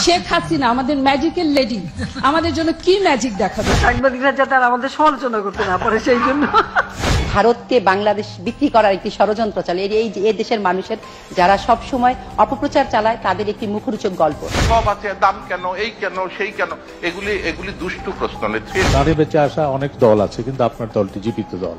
শেখ হাসিনা আমাদের magical lady আমাদের জন্য কি ম্যাজিক দেখাবে? সাংবাদিকরা যাতে আমাদের সমালোচনা করতে না পারে সেই জন্য ভারতকে বাংলাদেশ বিক্রি করার একটি ষড়যন্ত্র চলে। এই দেশের মানুষের যারা সব সময় অপপ্রচার চালায় তাদের একটি মুখরোচক গল্প। সব আছে, দাম কেন, এই কেন, সেই কেন, এগুলি দুষ্টু প্রশ্ন। দাঁড়িয়ে বেঁচে আসা অনেক দল আছে, কিন্তু আপনার দলটি জীবিত দল,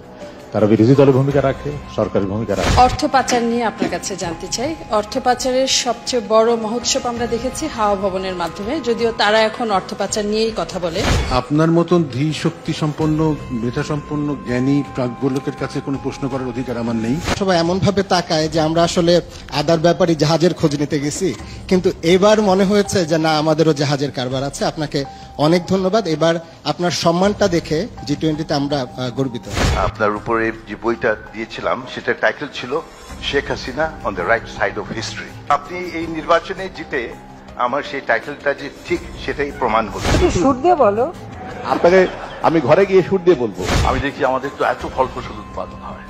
তারা বিরোধী দলের ভূমিকা রাখে, সরকারি ভূমিকা রাখে। অর্থ পাচার নিয়ে আপনার কাছে জানতে চাই। অর্থ পাচারের সবচেয়ে বড় মহোৎসব আমরা দেখেছি হাওয়া ভবনের মাধ্যমে, যদিও তারা এখন অর্থ পাচার নিয়েই কথা বলে। আপনার মতন ধী শক্তি সম্পন্ন, মেধা সম্পন্ন, জ্ঞানী প্রাজ্ঞ লোকের কাছে কোনো প্রশ্ন করার অধিকার আমার নেই। সবাই এমন ভাবে তাকায় যে আমরা আসলে আদার ব্যাপারে জাহাজের খোঁজ নিতে গেছি, কিন্তু এবার মনে হয়েছে যে না, আমাদেরও জাহাজের কারবার আছে। আপনাকে অনেক ধন্যবাদ। এবার আপনার সম্মানটা দেখে G20-তে আমরা গর্বিত। আপনার উপরে যে বইটা দিয়েছিলাম সেটার টাইটেল ছিল Sheikh Hasina on the right side of history. আপনি এই নির্বাচনে জিতে আমার সেই টাইটেলটা যে ঠিক সেটাই প্রমাণ হলো। সুর দিয়ে বলো। আপনাকে আমি ঘরে গিয়ে সুর দিয়ে বলবো। আমি দেখি আমাদের তো এত ফল ফসল উৎপাদন হয়,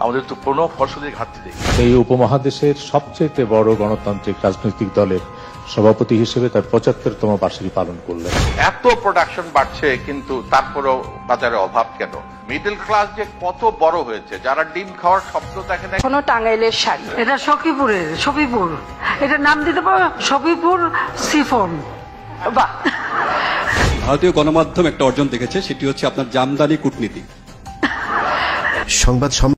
আমাদের তো কোনো ফসলের ঘাটতি নেই। এই উপমহাদেশের সবচেয়ে বড় গণতান্ত্রিক রাজনৈতিক দলের সভাপতি হিসেবে তার 75তম বার্ষিকী পালন করলেন। এত প্রোডাকশন বাড়ছে, কিন্তু তারপরেও বাজারে অভাব কেন? মিডল ক্লাস যে কত বড় হয়েছে, যারা ডিম খাওয়ার স্বপ্ন দেখে না। কোনো টাঙ্গাইলের শাড়ি, এটা সখীপুরের, সফিপুর, এটা নাম দিতে পারো সফিপুর সিফন। বাহ। ভারতীয় গণমাধ্যম একটা অর্জন দেখেছে, সেটি হচ্ছে আপনার জামদানি কূটনীতি। সংবাদ